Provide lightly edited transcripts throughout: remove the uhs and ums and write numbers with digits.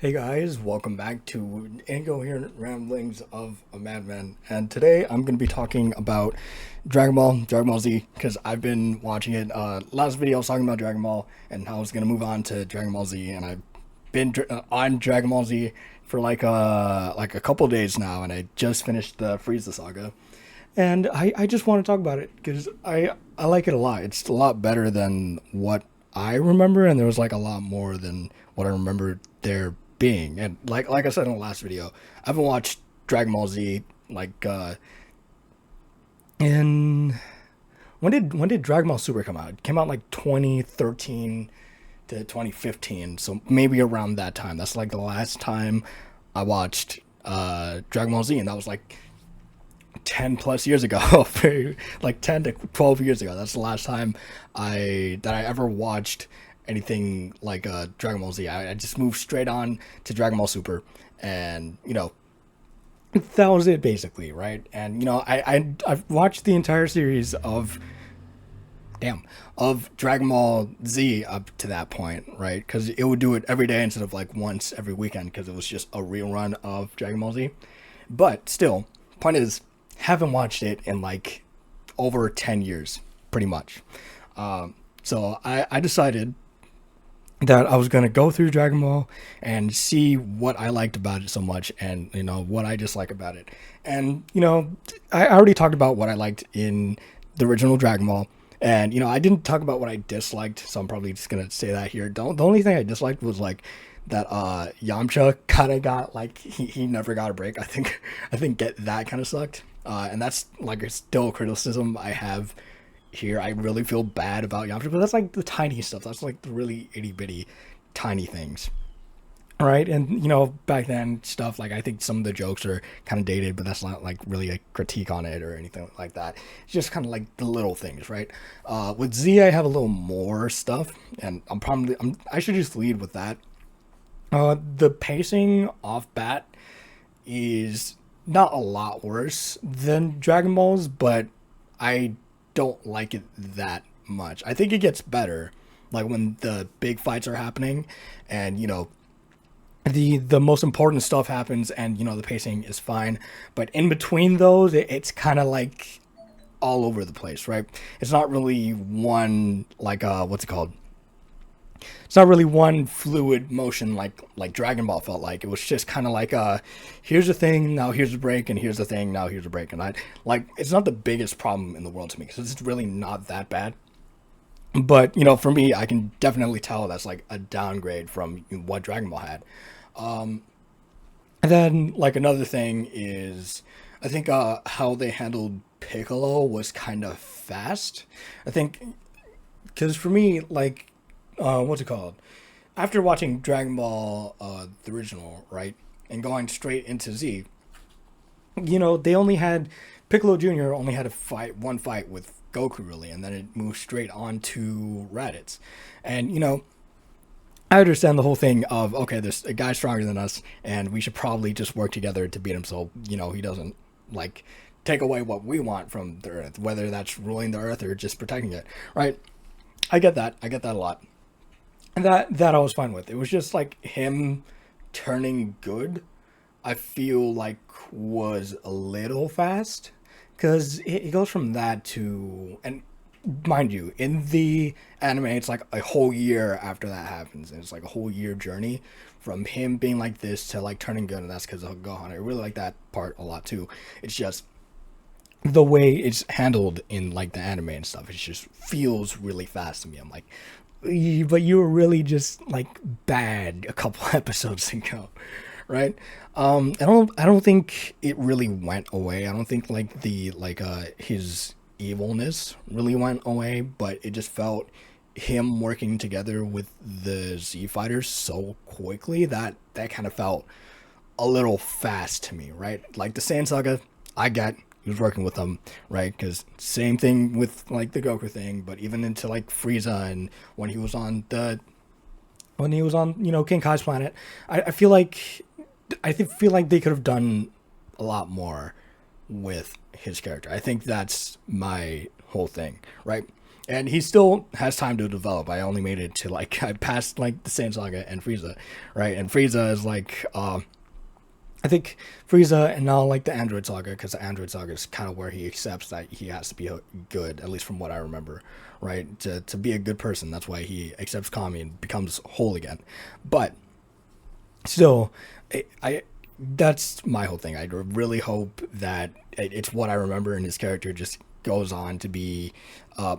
Hey guys, welcome back to Incoherent Ramblings of a Madman. And today I'm going to be talking about Dragon Ball Z, because I've been watching it. Last video I was talking about Dragon Ball and how I was going to move on to Dragon Ball Z, and I've been on Dragon Ball Z for like a couple days now, and I just finished the Frieza saga. And I just want to talk about it because I like it a lot. It's a lot better than what I remember, and there was like a lot more than what I remember there being. And like I said in the last video, I haven't watched Dragon Ball Z in when did Dragon Ball Super come out? It came out like 2013 to 2015, so maybe around that time. That's like the last time I watched Dragon Ball Z, and that was like 10 plus years ago. Like 10 to 12 years ago. That's the last time I ever watched anything like Dragon Ball Z. I just moved straight on to Dragon Ball Super, and that was it basically, right? And I've watched the entire series of Dragon Ball Z up to that point, right? Because it would do it every day instead of like once every weekend, because it was just a rerun of Dragon Ball Z. But still, point is, haven't watched it in like over 10 years, pretty much. So I decided that I was going to go through Dragon Ball and see what I liked about it so much, and what I dislike about it. And I already talked about what I liked in the original Dragon Ball, and I didn't talk about what I disliked, so I'm probably just going to say that here. The only thing I disliked was like that Yamcha kind of got like he never got a break. I think that kind of sucked. And that's like still a criticism I have here. I really feel bad about Yamcha, but that's like the tiny stuff. That's like the really itty bitty tiny things. Right. And back then stuff, like, I think some of the jokes are kind of dated, but that's not like really a critique on it or anything like that. It's just kind of like the little things, right? With Z, I have a little more stuff, and I should just lead with that. The pacing off bat is not a lot worse than Dragon Ball's, but I don't like it that much. I think it gets better, like when the big fights are happening, and the most important stuff happens, and the pacing is fine. But in between those, it's kind of like all over the place, right? It's not really one, like what's it called? It's not really one fluid motion like Dragon Ball felt like. It was just kind of like here's the thing, now here's a break, and here's the thing, now here's a break. And I like, it's not the biggest problem in the world to me, because it's really not that bad. But for me, I can definitely tell that's like a downgrade from what Dragon Ball had. And then, like, another thing is, I think how they handled Piccolo was kind of fast. I think, because for me, like, what's it called? After watching Dragon Ball, the original, right, and going straight into Z, they only had Piccolo Jr. only had one fight with Goku, really, and then it moved straight on to Raditz. And I understand the whole thing of, okay, there's a guy stronger than us, and we should probably just work together to beat him, so he doesn't like take away what we want from the Earth, whether that's ruling the Earth or just protecting it, right? I get that. I get that a lot. And that I was fine with. It was just like him turning good, I feel like was a little fast, because it goes from that to, and mind you, in the anime, it's like a whole year after that happens, and it's like a whole year journey from him being like this to like turning good, and that's because of Gohan. I really like that part a lot too. It's just the way it's handled in like the anime and stuff. It just feels really fast to me. I'm like, but you were really just like bad a couple episodes ago, right? I don't think it really went away. I don't think like the like his evilness really went away, but it just felt him working together with the Z fighters so quickly that kind of felt a little fast to me, right? Like the Saiyan saga, I get he was working with them, right? Because same thing with like the Goku thing, but even into like Frieza, and when he was on King Kai's planet, I feel like feel like they could have done a lot more with his character. I think that's my whole thing, right? and he still has time to develop. I only made it to like I passed like the Saiyan Saga and Frieza, right? And Frieza is like I think Frieza and now like the Android Saga, because the Android Saga is kind of where he accepts that he has to be good, at least from what I remember, right? To be a good person, that's why he accepts Kami and becomes whole again. But still, I that's my whole thing. I really hope that it's what I remember, and his character just goes on to be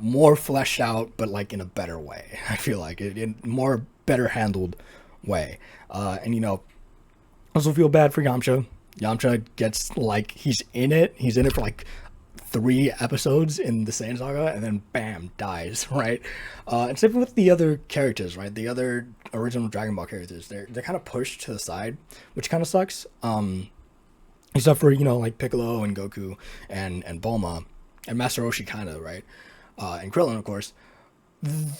more fleshed out, but like in a better way. I feel like in more better handled way, and also feel bad for Yamcha. Yamcha gets like he's in it. He's in it for like 3 episodes in the Saiyan Saga, and then bam, dies. Right. And same with the other characters. Right. The other original Dragon Ball characters, they're kind of pushed to the side, which kind of sucks. Except for like Piccolo and Goku and Bulma and Master Roshi, kind of right. And Krillin, of course.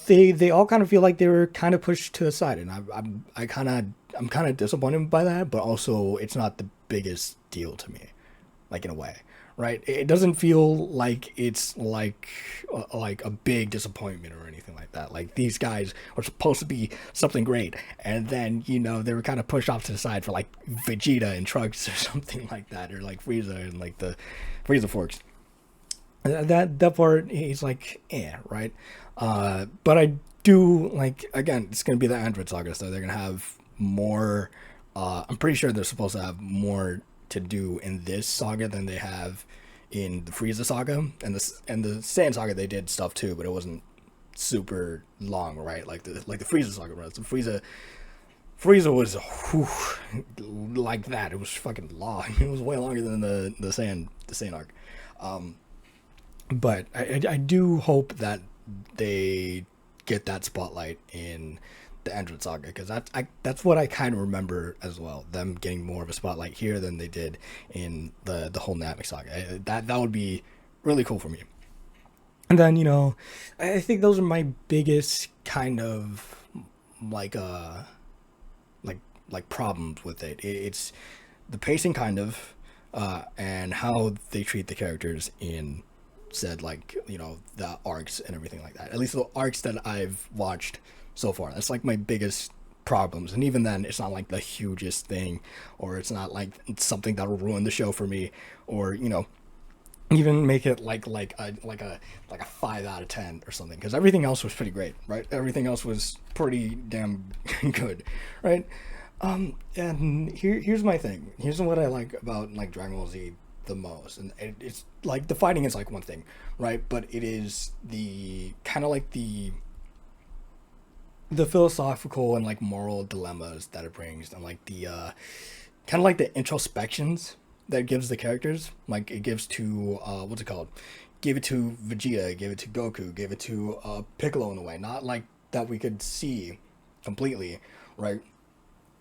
They all kind of feel like they were kind of pushed to the side, and I'm kind of disappointed by that, but also it's not the biggest deal to me, like in a way, right? It doesn't feel like it's like a big disappointment or anything like that. Like these guys were supposed to be something great, and then they were kind of pushed off to the side for like Vegeta and Trunks or something like that, or like Frieza and like the Frieza Forks. That part, he's like, right? But I do like, again, it's gonna be the Android Saga, so they're gonna have more. I'm pretty sure they're supposed to have more to do in this saga than they have in the Frieza Saga, and the Saiyan Saga. They did stuff too, but it wasn't super long, right? Like the Frieza Saga, right? So Frieza was like that. It was fucking long. It was way longer than the Saiyan arc. But I do hope that they get that spotlight in the Android Saga, because that's what I kind of remember as well. Them getting more of a spotlight here than they did in the whole Namek Saga. That would be really cool for me. And then I think those are my biggest kind of like problems with it. It's the pacing kind of, and how they treat the characters in said the arcs and everything like that. At least the arcs that I've watched so far, that's like my biggest problems. And even then, it's not like the hugest thing, or it's not like it's something that'll ruin the show for me, or even make it like a 5 out of 10 or something, because everything else was pretty great, right? Everything else was pretty damn good, right? And here's my thing. Here's what I like about like Dragon Ball Z the most, and it's like the fighting is like one thing, right? But it is the kind of like the philosophical and like moral dilemmas that it brings, and like the kind of like the introspections that it gives the characters. Like it gives to what's it called? Gave it to Vegeta, gave it to Goku, gave it to Piccolo in a way. Not like that we could see completely, right?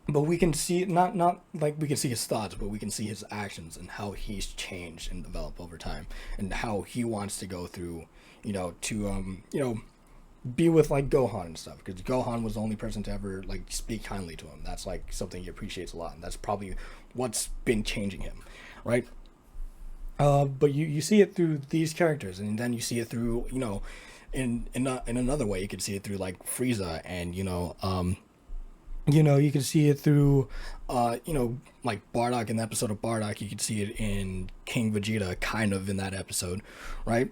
But we can see not like we can see his thoughts, but we can see his actions and how he's changed and developed over time, and how he wants to go through, to be with like Gohan and stuff, because Gohan was the only person to ever like speak kindly to him. That's like something he appreciates a lot, and that's probably what's been changing him, right? But you see it through these characters, and then you see it through in another way. You could see it through like Frieza, and you can see it through, like Bardock in the episode of Bardock. You can see it in King Vegeta, kind of in that episode, right?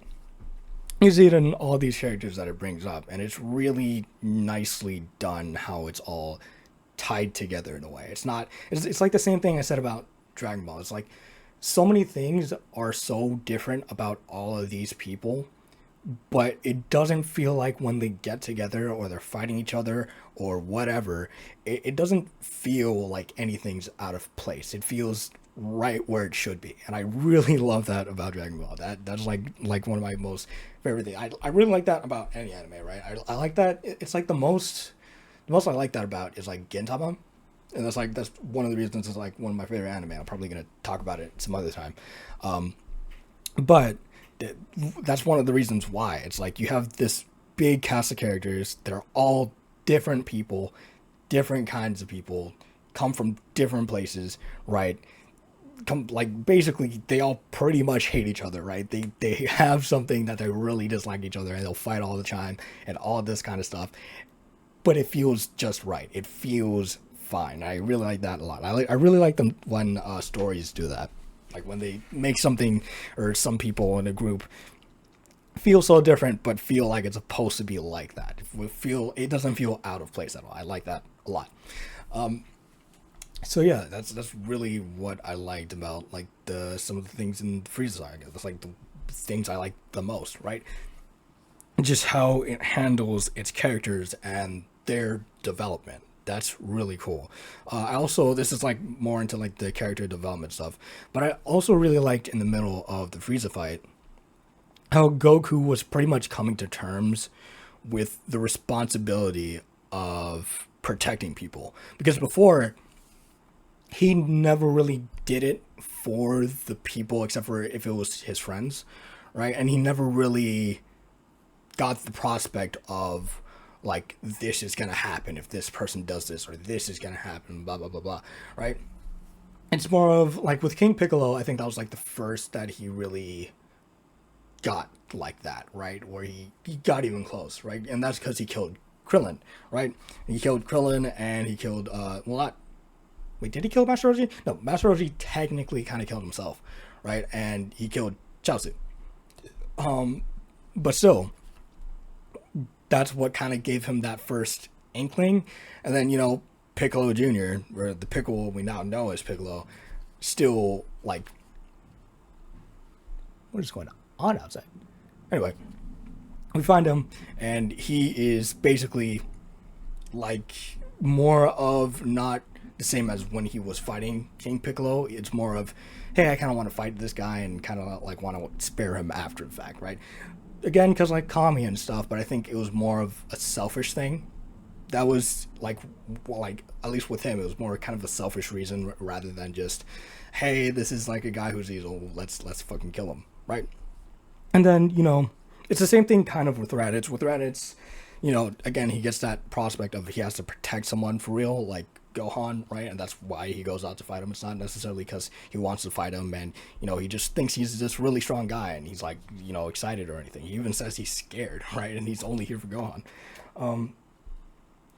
You see it in all these characters that it brings up, and it's really nicely done how it's all tied together in a way. It's like the same thing I said about Dragon Ball. It's like so many things are so different about all of these people, but it doesn't feel like when they get together or they're fighting each other or whatever, it doesn't feel like anything's out of place. It feels right where it should be, and I really love that about Dragon Ball. That's like one of my most favorite things. I really like that about any anime, right? I like that. It's like the most I like that about is like Gintama, and that's one of the reasons it's like one of my favorite anime. I'm probably gonna talk about it some other time, but that's one of the reasons why it's like you have this big cast of characters that are all different people, different kinds of people, come from different places, right? like basically they all pretty much hate each other, right? They have something that they really dislike each other, and they'll fight all the time and all this kind of stuff. But it feels just right. It feels fine. I really like that a lot. I really like them when stories do that, like when they make something or some people in a group feel so different, but feel like it's supposed to be like that. It doesn't feel out of place at all. I like that a lot. So yeah, that's really what I liked about like some of the things in the Frieza saga. That's like the things I like the most, right? Just how it handles its characters and their development. That's really cool. I also, this is like more into like the character development stuff, but I also really liked in the middle of the Frieza fight how Goku was pretty much coming to terms with the responsibility of protecting people. Because before, he never really did it for the people except for if it was his friends, right? And he never really got the prospect of like, this is gonna happen if this person does this, or this is gonna happen, blah blah blah blah, right? It's more of like with King Piccolo, I think that was like the first that he really got like that, right? Where he got even close, right? And that's because he killed Krillin, right? He killed Krillin and he killed well, not, wait, did he kill Master Roshi? No, Master Roshi technically kind of killed himself, right? And he killed Chaozu. But still, that's what kind of gave him that first inkling. And then, you know, Piccolo Jr., or the Piccolo we now know as Piccolo, still, like, what is going on outside? Anyway, we find him, and he is basically, like, more of not the same as when he was fighting King Piccolo. It's more of, hey, I kind of want to fight this guy and kind of, like, want to spare him after the fact, right? Again, because, like, Kami and stuff, but I think it was more of a selfish thing. That was like at least with him, it was more kind of a selfish reason rather than just, hey, this is like a guy who's evil, let's fucking kill him, right? And then, you know, it's the same thing kind of with Raditz. With Raditz, you know, again, he gets that prospect of he has to protect someone for real, like Gohan, right? And that's why he goes out to fight him. It's not necessarily because he wants to fight him and, you know, he just thinks he's this really strong guy and he's like, you know, excited or anything. He even says he's scared, right? And he's only here for Gohan.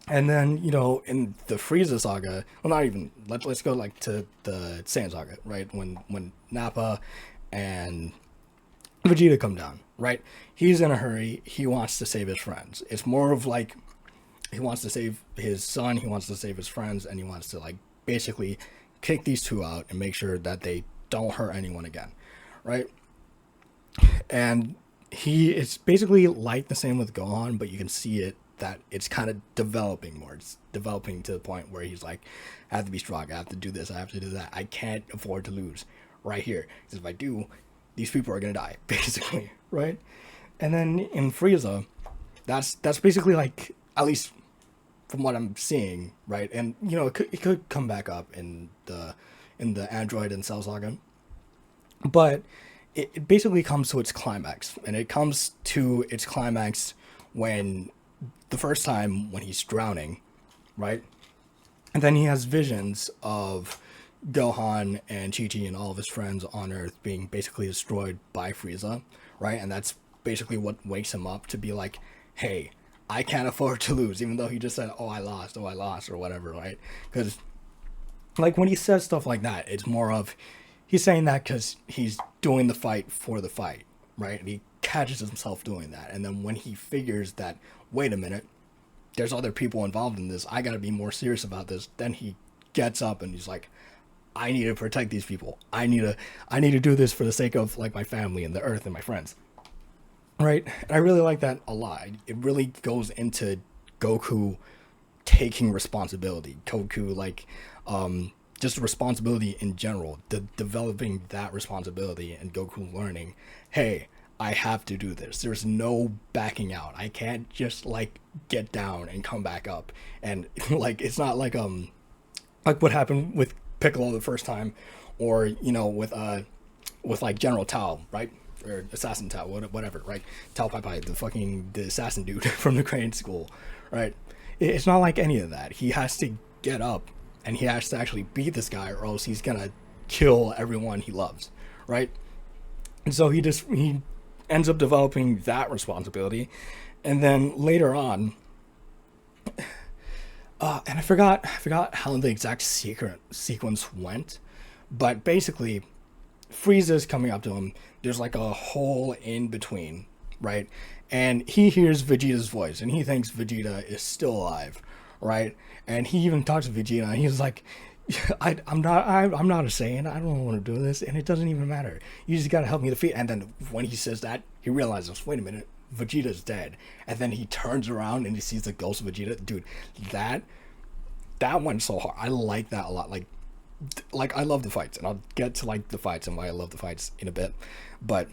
And then, you know, in the Frieza saga, well, not even, let's go like to the Saiyan saga, right? When Nappa and Vegeta come down, right? He's in a hurry. He wants to save his friends. It's more of like, he wants to save his son, he wants to save his friends, and he wants to like basically kick these two out and make sure that they don't hurt anyone again, right? And he is basically like the same with Gohan, but you can see it that it's kind of developing more. It's developing to the point where he's like, I have to be strong, I have to do this, I have to do that. I can't afford to lose right here. Because if I do, these people are gonna die, basically, right? And then in Frieza, that's basically like, at least from what I'm seeing, right? And you know, it could come back up in the Android and Cell saga, but it basically comes to its climax, and it comes to its climax when the first time when he's drowning, right? And then he has visions of Gohan and Chi-Chi and all of his friends on Earth being basically destroyed by Frieza, right? And that's basically what wakes him up to be like, hey, I can't afford to lose, even though he just said, oh, I lost, or whatever, right? Because, like, when he says stuff like that, it's more of, he's saying that because he's doing the fight for the fight, right? And he catches himself doing that. And then when he figures that, wait a minute, there's other people involved in this, I gotta be more serious about this, then he gets up and he's like, I need to protect these people. I need to do this for the sake of like my family and the Earth and my friends. Right? And I really like that a lot. It really goes into Goku taking responsibility. Goku, like, just responsibility in general. Developing that responsibility and Goku learning, hey, I have to do this. There's no backing out. I can't just, like, get down and come back up. And, like, it's not like what happened with Piccolo the first time, or, you know, with like, General Tao, right? Or Assassin Tao, whatever, right? Tao Pai Pai, the assassin dude from the Crane School, right? It's not like any of that. He has to get up and he has to actually beat this guy, or else he's gonna kill everyone he loves, right? And so he ends up developing that responsibility, and then later on, and I forgot how the exact sequence went, but basically, Frieza's coming up to him. There's like a hole in between, right? And he hears Vegeta's voice, and he thinks Vegeta is still alive, right? And he even talks to Vegeta, and he's like, I'm not a Saiyan. I don't want to do this, and it doesn't even matter. You just gotta help me defeat." And then when he says that, he realizes, wait a minute, Vegeta's dead. And then he turns around and he sees the ghost of Vegeta. Dude, that went so hard. I like that a lot. Like I love the fights, and I'll get to like the fights and why I love the fights in a bit. But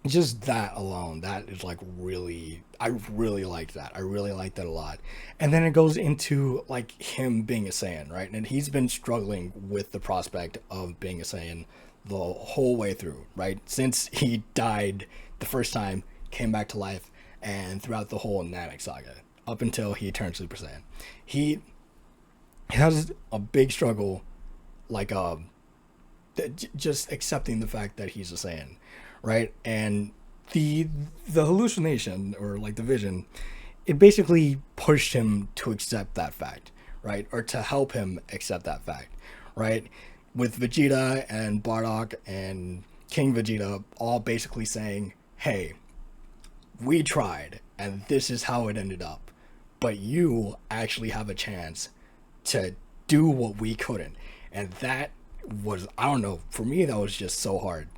just that alone, that is like really, I really liked that. I really liked that a lot. And then it goes into like him being a Saiyan, right? And he's been struggling with the prospect of being a Saiyan the whole way through, right? Since he died the first time, came back to life, and throughout the whole Namek saga, up until he turned Super Saiyan. He has a big struggle, like just accepting the fact that he's a Saiyan, right? And the hallucination, or like the vision, it basically pushed him to accept that fact, right? Or to help him accept that fact, right? With Vegeta and Bardock and King Vegeta all basically saying, "Hey, we tried and this is how it ended up, but you actually have a chance to do what we couldn't." And that was, I don't know, for me that was just so hard.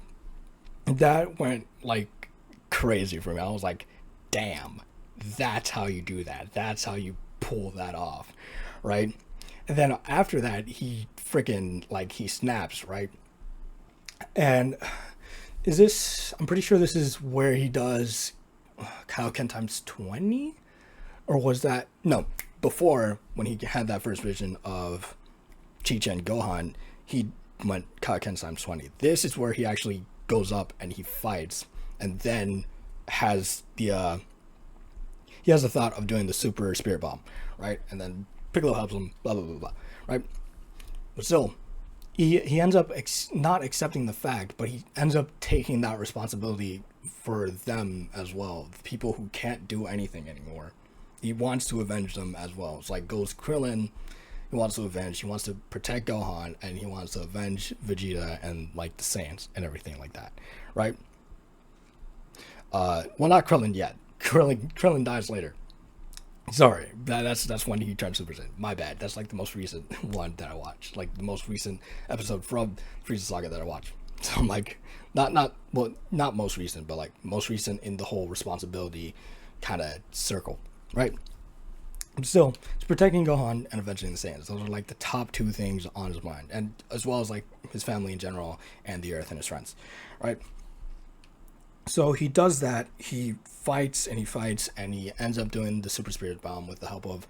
That went like crazy for me. I was like, damn, that's how you do that. That's how you pull that off, right? And then after that, he freaking, like, he snaps, right? And I'm pretty sure this is where he does Kaioken times 20? Or was that, no, before, when he had that first vision of Chi-Chi and Gohan, he went Kaioken times 20. This is where he actually goes up and he fights, and then has the thought of doing the super spirit bomb, right? And then Piccolo helps him, blah blah blah blah, right? But still, he ends up not accepting the fact, but he ends up taking that responsibility for them as well, the people who can't do anything anymore. He wants to avenge them as well. It's like Ghost Krillin. He wants to protect Gohan, and he wants to avenge Vegeta and like the Saiyans and everything like that, right? Well, not Krillin yet. Krillin dies later. Sorry, that's when he turns Super Saiyan. My bad. That's like the most recent one that I watched, like the most recent episode from Frieza Saga that I watched. So I'm like, not most recent, but like most recent in the whole responsibility kind of circle, right? Still, it's protecting Gohan and avenging the Saiyans. Those are like the top two things on his mind, and as well as like his family in general and the Earth and his friends, right? So he does that. He fights and he fights, and he ends up doing the Super Spirit Bomb with the help of,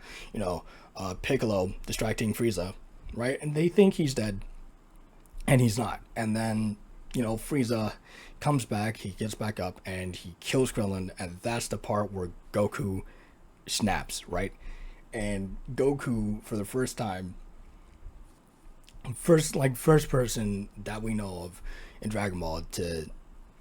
Piccolo distracting Frieza, right? And they think he's dead, and he's not. And then, Frieza comes back. He gets back up and he kills Krillin, and that's the part where Goku snaps, right? And Goku, for the first time, first person that we know of in Dragon Ball to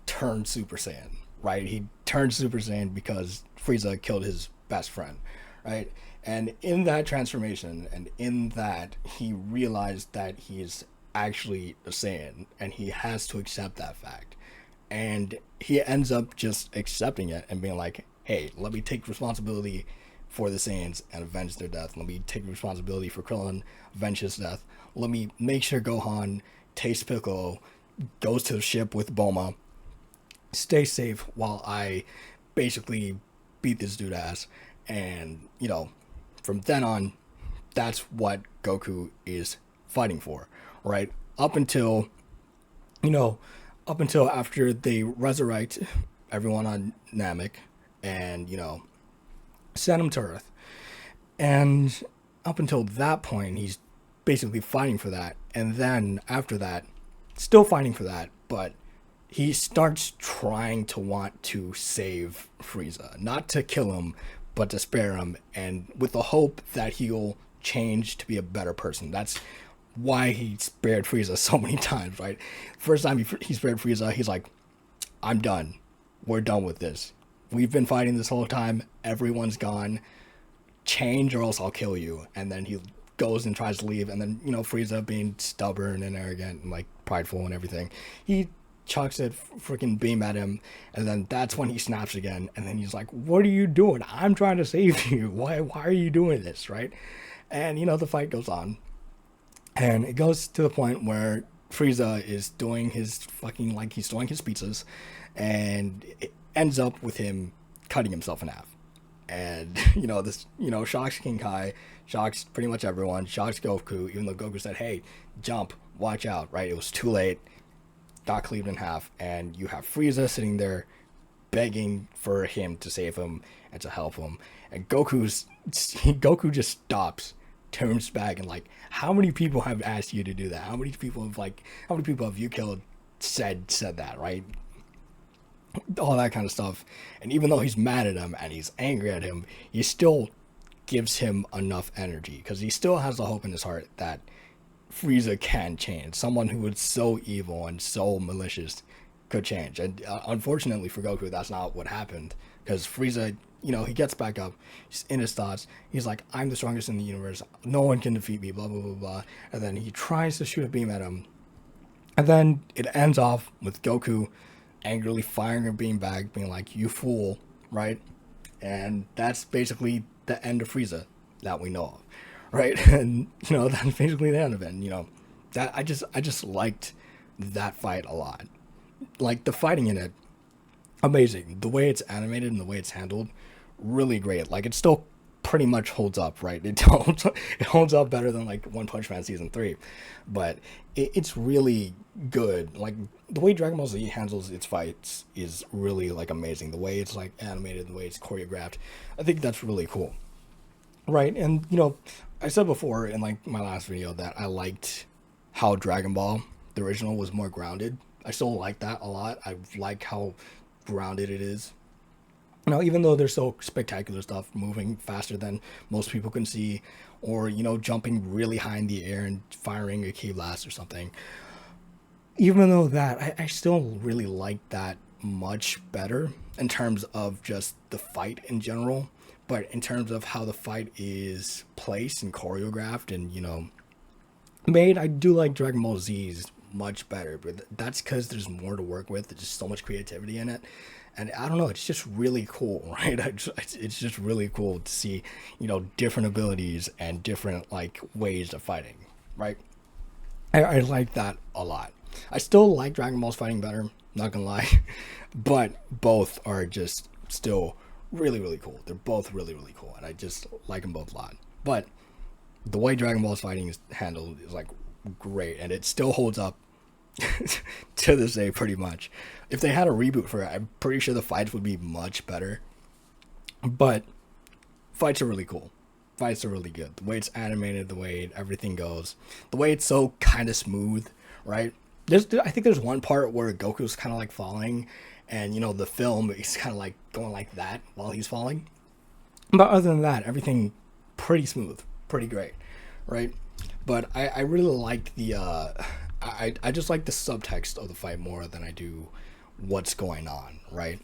turn Super Saiyan, right? He turned Super Saiyan because Frieza killed his best friend, right? And in that transformation, and in that, he realized that he is actually a Saiyan, and he has to accept that fact. And he ends up just accepting it and being like, hey, let me take responsibility for the Saiyans and avenge their death. Let me take responsibility for Krillin, avenge his death. Let me make sure Gohan tastes Piccolo, goes to the ship with Bulma, stay safe while I basically beat this dude ass. And, from then on, that's what Goku is fighting for, right? Up until after they resurrect everyone on Namek and, send him to Earth. And up until that point, he's basically fighting for that. And then after that, still fighting for that, but he starts trying to want to save Frieza. Not to kill him, but to spare him, and with the hope that he'll change to be a better person. That's why he spared Frieza so many times, right? First time he spared Frieza, he's like, I'm done. We're done with this. We've been fighting this whole time. Everyone's gone. Change or else I'll kill you. And then he goes and tries to leave. And then, Frieza being stubborn and arrogant and like prideful and everything, he chucks it freaking beam at him. And then that's when he snaps again. And then he's like, what are you doing? I'm trying to save you. Why are you doing this? Right? And, the fight goes on. And it goes to the point where Frieza is doing his fucking, like, he's doing his pizzas, and it ends up with him cutting himself in half. And, shocks King Kai, shocks pretty much everyone, shocks Goku, even though Goku said, hey, jump, watch out, right? It was too late, got cleaved in half, and you have Frieza sitting there begging for him to save him and to help him. And Goku just stops, turns back, and like, how many people have asked you to do that? How many people have you killed said that, right? All that kind of stuff. And even though he's mad at him and he's angry at him, he still gives him enough energy because he still has the hope in his heart that Frieza can change. Someone who is so evil and so malicious could change. And unfortunately for Goku, that's not what happened, because Frieza, he gets back up, he's in his thoughts, he's like, I'm the strongest in the universe, no one can defeat me, blah blah blah blah. And then he tries to shoot a beam at him, and then it ends off with Goku angrily firing a beam back, being like, you fool, right? And that's basically the end of Frieza that we know of, right? And that's basically the end of it. And, that I just liked that fight a lot. Like, the fighting in it, amazing. The way it's animated and the way it's handled, really great. Like, it still pretty much holds up, right? It holds up better than like One Punch Man season 3, but it's really good. Like, the way Dragon Ball Z handles its fights is really like amazing. The way it's like animated, the way it's choreographed, I think that's really cool, right? And I said before in like my last video that I liked how Dragon Ball, the original, was more grounded. I still like that a lot. I like how grounded it is. Even though there's so spectacular stuff, moving faster than most people can see, or, jumping really high in the air and firing a key blast or something. Even though that, I still really like that much better in terms of just the fight in general. But in terms of how the fight is placed and choreographed and, made, I do like Dragon Ball Z's much better. But that's because there's more to work with. There's just so much creativity in it. And I don't know, it's just really cool, right? It's just really cool to see, different abilities and different, like, ways of fighting, right? I like that a lot. I still like Dragon Ball's fighting better, not gonna lie. But both are just still really, really cool. They're both really, really cool. And I just like them both a lot. But the way Dragon Ball's fighting is handled is, like, great. And it still holds up to this day, pretty much. If they had a reboot for it, I'm pretty sure the fights would be much better. But fights are really cool. Fights are really good. The way it's animated, the way everything goes, the way it's so kind of smooth, right? I think there's one part where Goku's kind of like falling, and the film is kind of like going like that while he's falling. But other than that, everything pretty smooth, pretty great, right? But I really like the I just like the subtext of the fight more than I do what's going on, right?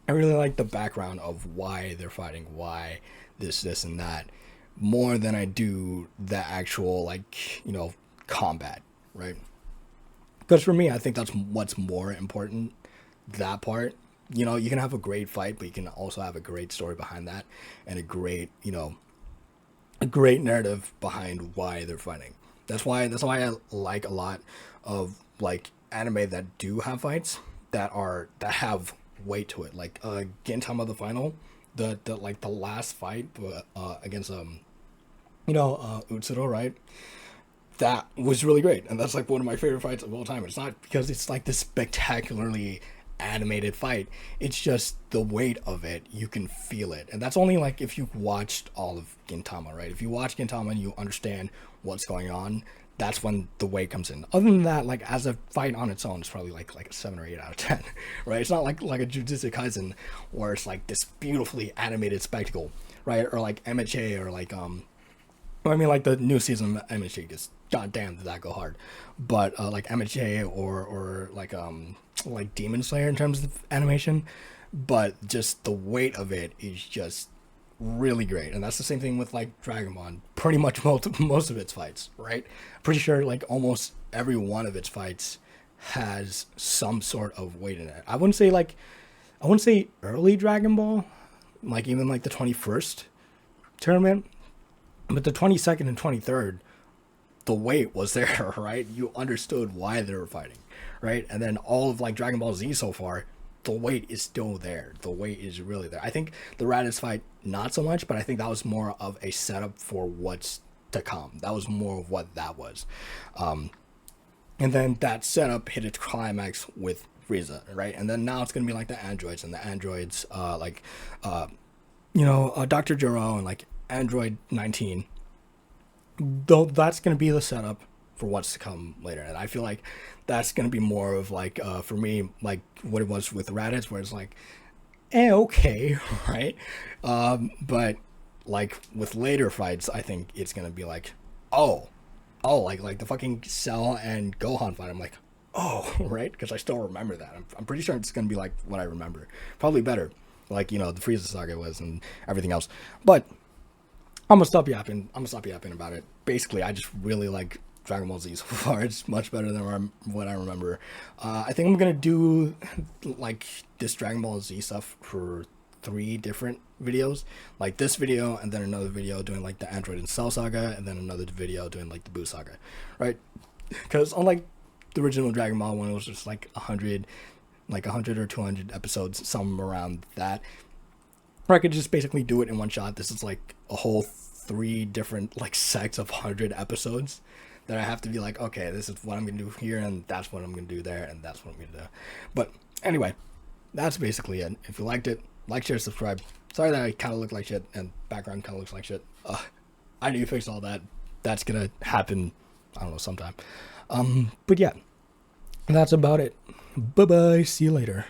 I really like the background of why they're fighting, why this, and that, more than I do the actual, like, combat, right? Because for me, I think that's what's more important, that part. You can have a great fight, but you can also have a great story behind that, and a great narrative behind why they're fighting. That's why I like a lot of, like, anime that do have fights that have weight to it. Like Gintama the Final, the last fight against Utsuro, right? That was really great, and that's like one of my favorite fights of all time. It's not because it's like this spectacularly animated fight, it's just the weight of it, you can feel it. And that's only like if you watched all of Gintama, right? If you watch Gintama and you understand what's going on, that's when the weight comes in. Other than that, like, as a fight on its own, it's probably like a 7 or 8 out of 10, right? It's not like a Jujutsu Kaisen where it's like this beautifully animated spectacle, right? Or like MHA, or like I mean, like the new season of MHA, just goddamn did that go hard. But like MHA or like Demon Slayer in terms of animation, but just the weight of it is just really great. And that's the same thing with like Dragon Ball. Pretty much most of its fights, right? Pretty sure like almost every one of its fights has some sort of weight in it. I wouldn't say early Dragon Ball, like even like the 21st tournament, but the 22nd and 23rd, the weight was there, right? You understood why they were fighting, right? And then all of like Dragon Ball Z so far, the weight is still there. The weight is really there. I think the Raditz fight, not so much, but I think that was more of a setup for what's to come. That was more of what that was. And then that setup hit its climax with Frieza, right? And then now it's gonna be like the androids, and the androids, Dr. Gero and like Android 19. Though that's gonna be the setup for what's to come later, and I feel like that's gonna be more of like for me like what it was with Raditz, where it's like, okay, right? But like with later fights, I think it's gonna be like, oh, like the fucking Cell and Gohan fight. I'm like, oh, right, because I still remember that. I'm pretty sure it's gonna be like what I remember, probably better, like the Frieza saga was and everything else. But I'm gonna stop yapping. I'm gonna stop yapping about it. Basically, I just really like Dragon Ball Z so far. It's much better than what I remember. I think I'm gonna do like this Dragon Ball Z stuff for 3 different videos, like this video, and then another video doing like the Android and Cell saga, and then another video doing like the Boo saga, right? Because unlike the original Dragon Ball one, it was just like 100 or 200 episodes, somewhere around that. Or I could just basically do it in one shot. This is like a whole 3 different like sets of 100 episodes that I have to be like, okay, this is what I'm gonna do here, and that's what I'm gonna do there, and that's what I'm gonna do. But anyway, that's basically it. If you liked it, like, share, subscribe. Sorry that I kind of look like shit and background kind of looks like shit. I need to fix all that. That's gonna happen, I don't know, sometime. But yeah, that's about it. Bye bye. See you later.